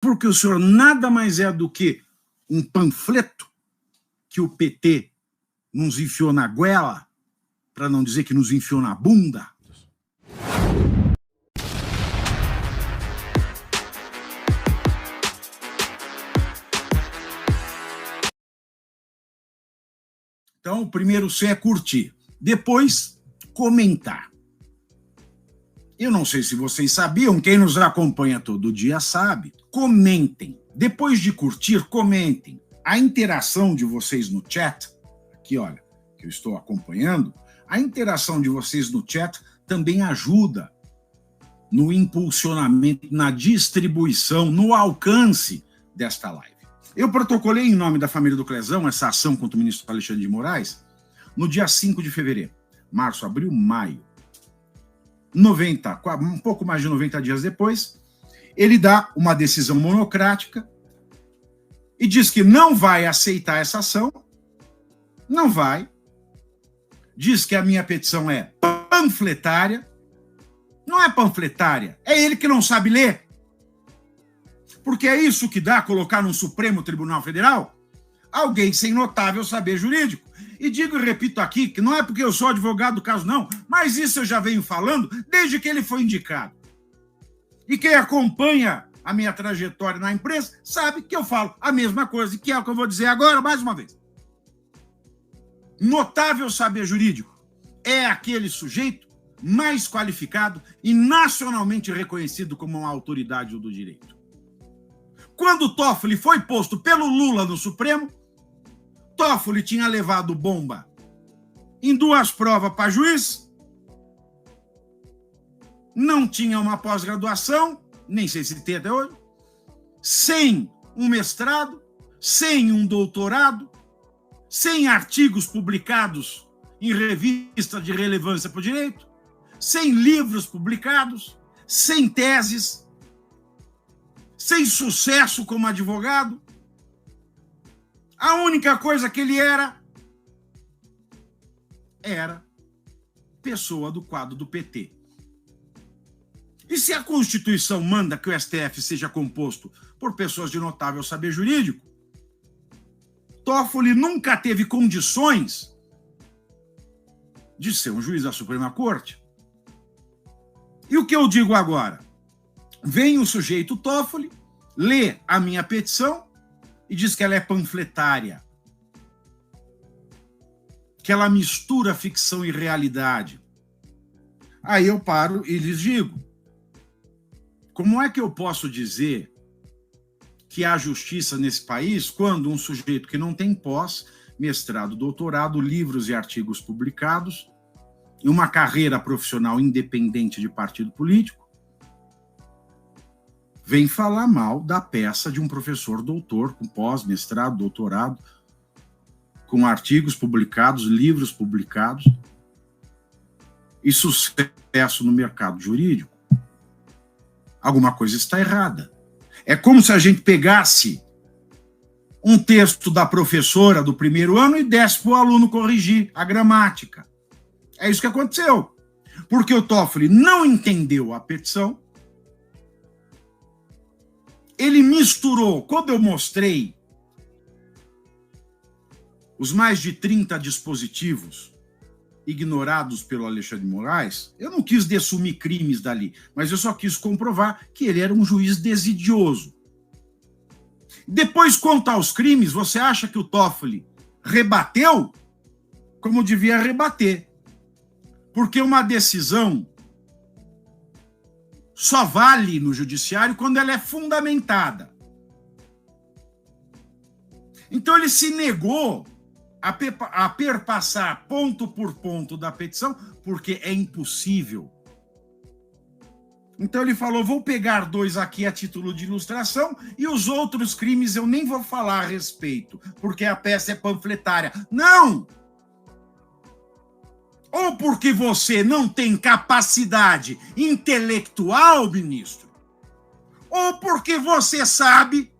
porque o senhor nada mais é do que um panfleto que o PT nos enfiou na goela, para não dizer que nos enfiou na bunda. Então, o primeiro C é curtir. Depois, comentar. Eu não sei se vocês sabiam, quem nos acompanha todo dia sabe. Comentem. Depois de curtir, comentem. A interação de vocês no chat, aqui olha, que eu estou acompanhando, a interação de vocês no chat também ajuda no impulsionamento, na distribuição, no alcance desta live. Eu protocolei em nome da família do Clezão essa ação contra o ministro Alexandre de Moraes no dia 5 de fevereiro. Março, abril, maio. 90, um pouco mais de 90 dias depois, ele dá uma decisão monocrática e diz que não vai aceitar essa ação, não vai, diz que a minha petição é panfletária, não é panfletária, é ele que não sabe ler, porque é isso que dá colocar no Supremo Tribunal Federal alguém sem notável saber jurídico. E digo e repito aqui que não é porque eu sou advogado do caso, não, mas isso eu já venho falando desde que ele foi indicado. E quem acompanha a minha trajetória na imprensa sabe que eu falo a mesma coisa, que é o que eu vou dizer agora mais uma vez. Notável saber jurídico é aquele sujeito mais qualificado e nacionalmente reconhecido como uma autoridade do direito. Quando o Toffoli foi posto pelo Lula no Supremo, Toffoli tinha levado bomba em 2 provas para juiz, não tinha uma pós-graduação, nem sei se tem até hoje, sem um mestrado, sem um doutorado, sem artigos publicados em revista de relevância para o direito, sem livros publicados, sem teses, sem sucesso como advogado. A única coisa que ele era pessoa do quadro do PT. E se a Constituição manda que o STF seja composto por pessoas de notável saber jurídico, Toffoli nunca teve condições de ser um juiz da Suprema Corte. E o que eu digo agora? Vem o sujeito Toffoli, lê a minha petição e diz que ela é panfletária, que ela mistura ficção e realidade. Aí eu paro e lhes digo, como é que eu posso dizer que há justiça nesse país quando um sujeito que não tem pós, mestrado, doutorado, livros e artigos publicados, e uma carreira profissional independente de partido político, vem falar mal da peça de um professor doutor, com pós, mestrado, doutorado, com artigos publicados, livros publicados, e sucesso no mercado jurídico? Alguma coisa está errada. É como se a gente pegasse um texto da professora do primeiro ano e desse para o aluno corrigir a gramática. É isso que aconteceu. Porque o Toffoli não entendeu a petição, ele misturou, quando eu mostrei os mais de 30 dispositivos ignorados pelo Alexandre de Moraes, eu não quis dessumir crimes dali, mas eu só quis comprovar que ele era um juiz desidioso. Depois, quanto aos crimes, você acha que o Toffoli rebateu como devia rebater? Porque uma decisão só vale no judiciário quando ela é fundamentada. Então ele se negou a perpassar ponto por ponto da petição, porque é impossível. Então ele falou, vou pegar 2 aqui a título de ilustração e os outros crimes eu nem vou falar a respeito, porque a peça é panfletária. Não! Ou porque você não tem capacidade intelectual, ministro, ou porque você sabe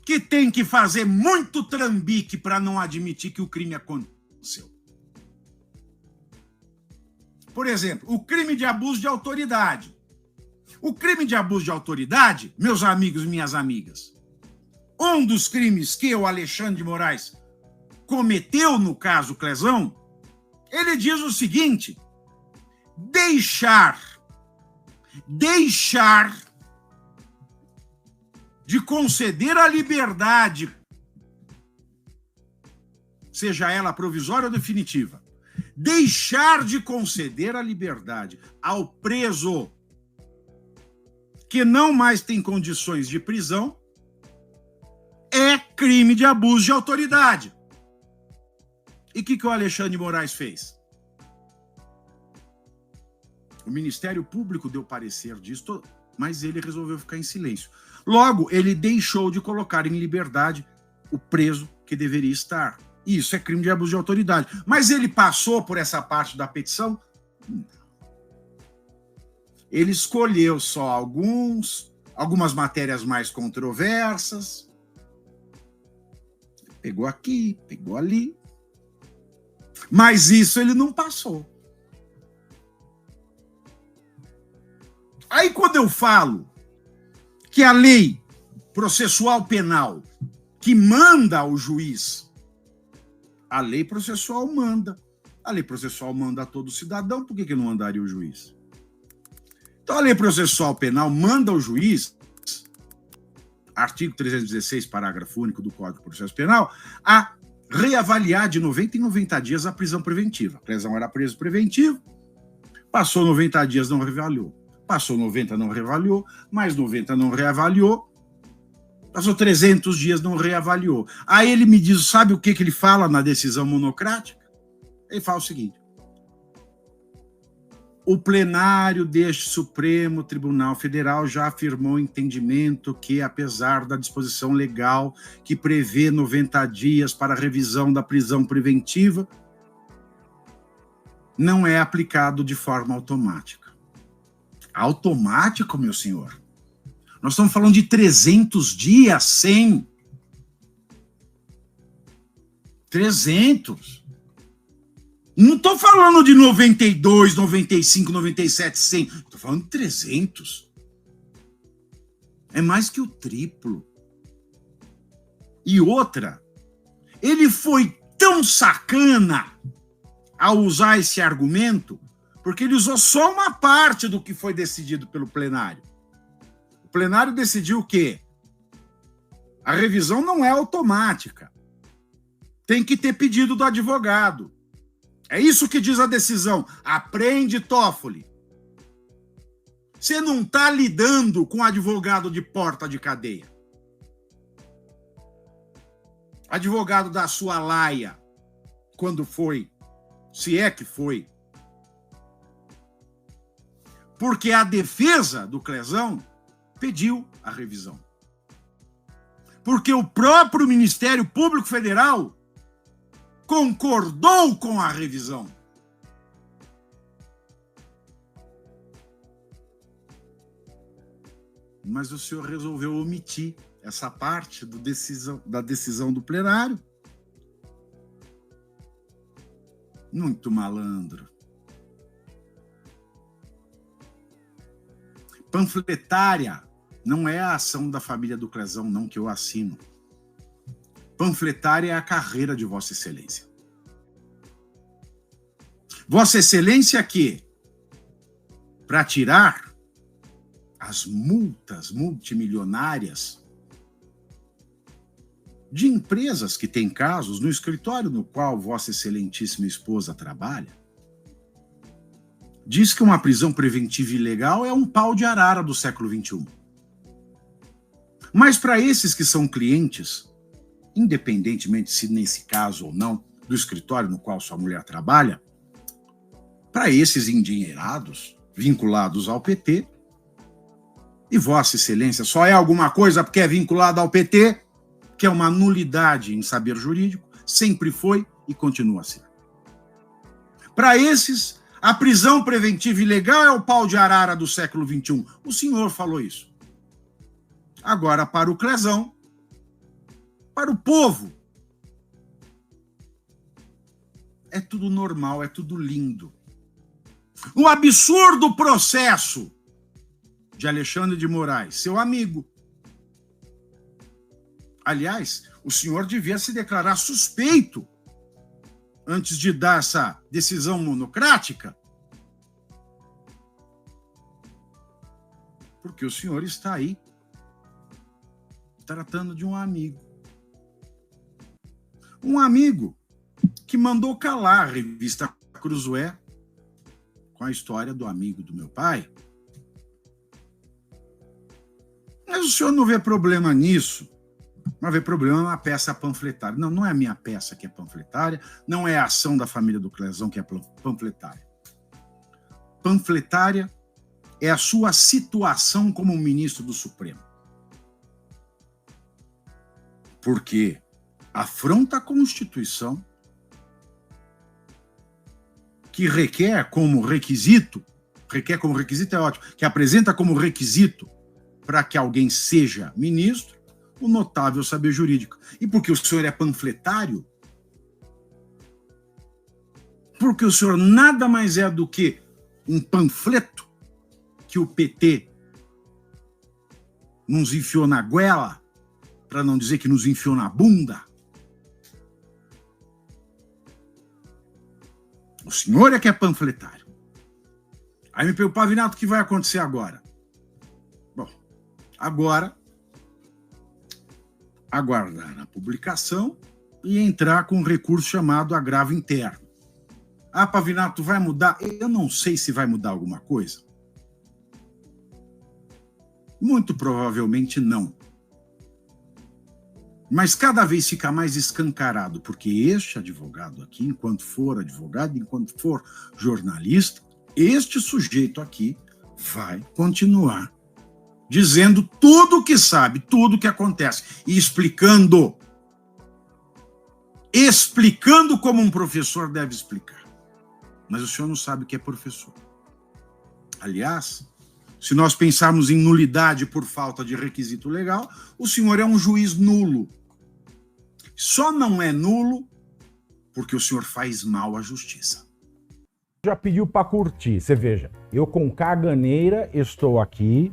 que tem que fazer muito trambique para não admitir que o crime aconteceu. Por exemplo, o crime de abuso de autoridade. O crime de abuso de autoridade, meus amigos e minhas amigas, um dos crimes que o Alexandre de Moraes cometeu no caso Clezão, ele diz o seguinte: deixar de conceder a liberdade, seja ela provisória ou definitiva, deixar de conceder a liberdade ao preso que não mais tem condições de prisão é crime de abuso de autoridade. E o que o Alexandre de Moraes fez? O Ministério Público deu parecer disso, mas ele resolveu ficar em silêncio. Logo, ele deixou de colocar em liberdade o preso que deveria estar. Isso é crime de abuso de autoridade. Mas ele passou por essa parte da petição? Não. Ele escolheu só algumas matérias mais controversas. Pegou aqui, pegou ali. Mas isso ele não passou. Aí quando eu falo que a lei processual penal que manda ao juiz, a lei processual manda. A lei processual manda a todo cidadão, por que não mandaria o juiz? Então a lei processual penal manda ao juiz, artigo 316, parágrafo único do Código de Processo Penal, a reavaliar de 90 em 90 dias a prisão preventiva. A prisão era preso preventivo, passou 90 dias, não reavaliou. Passou 90, não reavaliou, mais 90 não reavaliou, passou 300 dias, não reavaliou. Aí ele me diz, sabe o que ele fala na decisão monocrática? Ele fala o seguinte: o plenário deste Supremo Tribunal Federal já afirmou o entendimento que, apesar da disposição legal que prevê 90 dias para a revisão da prisão preventiva, não é aplicado de forma automática. Automático, meu senhor? Nós estamos falando de 300 dias, 100. 300. Não estou falando de 92, 95, 97, 100. Estou falando de 300. É mais que o triplo. E outra, ele foi tão sacana ao usar esse argumento, porque ele usou só uma parte do que foi decidido pelo plenário. O plenário decidiu o quê? A revisão não é automática. Tem que ter pedido do advogado. É isso que diz a decisão. Aprende, Toffoli. Você não está lidando com advogado de porta de cadeia. Advogado da sua laia, quando foi, se é que foi. Porque a defesa do Clezão pediu a revisão. Porque o próprio Ministério Público Federal concordou com a revisão. Mas o senhor resolveu omitir essa parte da decisão do plenário. Muito malandro. Panfletária não é a ação da família do Clezão, não, que eu assino. Panfletária é a carreira de Vossa Excelência. Vossa Excelência que, para tirar as multas multimilionárias de empresas que têm casos no escritório no qual Vossa Excelentíssima esposa trabalha, diz que uma prisão preventiva ilegal é um pau de arara do século XXI. Mas para esses que são clientes, independentemente se nesse caso ou não, do escritório no qual sua mulher trabalha, para esses endinheirados, vinculados ao PT, e Vossa Excelência só é alguma coisa porque é vinculado ao PT, que é uma nulidade em saber jurídico, sempre foi e continua a ser. Para esses, a prisão preventiva ilegal é o pau de arara do século XXI. O senhor falou isso. Agora, para o Clezão, para o povo, é tudo normal, é tudo lindo. O absurdo processo de Alexandre de Moraes, seu amigo. Aliás, o senhor devia se declarar suspeito antes de dar essa decisão monocrática, porque o senhor está aí tratando de um amigo. Um amigo que mandou calar a revista Cruzoé com a história do amigo do meu pai. Mas o senhor não vê problema nisso. Não vê problema na peça panfletária. Não, não é a minha peça que é panfletária, não é a ação da família do Clezão que é panfletária. Panfletária é a sua situação como ministro do Supremo. Porque afronta a Constituição, que requer como requisito é ótimo, que apresenta como requisito para que alguém seja ministro, o notável saber jurídico. E porque o senhor é panfletário, porque o senhor nada mais é do que um panfleto que o PT nos enfiou na goela, para não dizer que nos enfiou na bunda. O senhor é que é panfletário. Aí me perguntou, Pavinato, o que vai acontecer agora? Bom, agora aguardar a publicação e entrar com um recurso chamado agravo interno. Ah, Pavinato, vai mudar? Eu não sei se vai mudar alguma coisa. Muito provavelmente não. Mas cada vez fica mais escancarado, porque este advogado aqui, enquanto for advogado, enquanto for jornalista, este sujeito aqui vai continuar dizendo tudo o que sabe, tudo o que acontece, e explicando como um professor deve explicar. Mas o senhor não sabe o que é professor. Aliás, se nós pensarmos em nulidade por falta de requisito legal, o senhor é um juiz nulo. Só não é nulo porque o senhor faz mal à justiça. Já pediu para curtir, você veja, eu com caganeira estou aqui,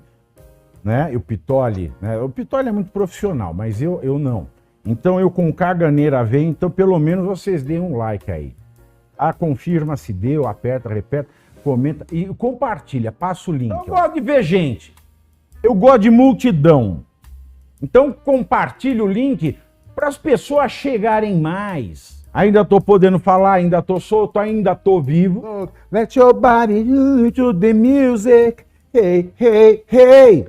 né? E o Pitoli, né? O Pitoli é muito profissional, mas eu não. Então eu com caganeira venho, então pelo menos vocês deem um like aí. Ah, confirma se deu, aperta, repete, comenta e compartilha, passa o link. Eu gosto de ver gente, eu gosto de multidão. Então compartilha o link para as pessoas chegarem mais. Ainda tô podendo falar, ainda tô solto, ainda tô vivo. Let your body do the music. Hey, hey, hey.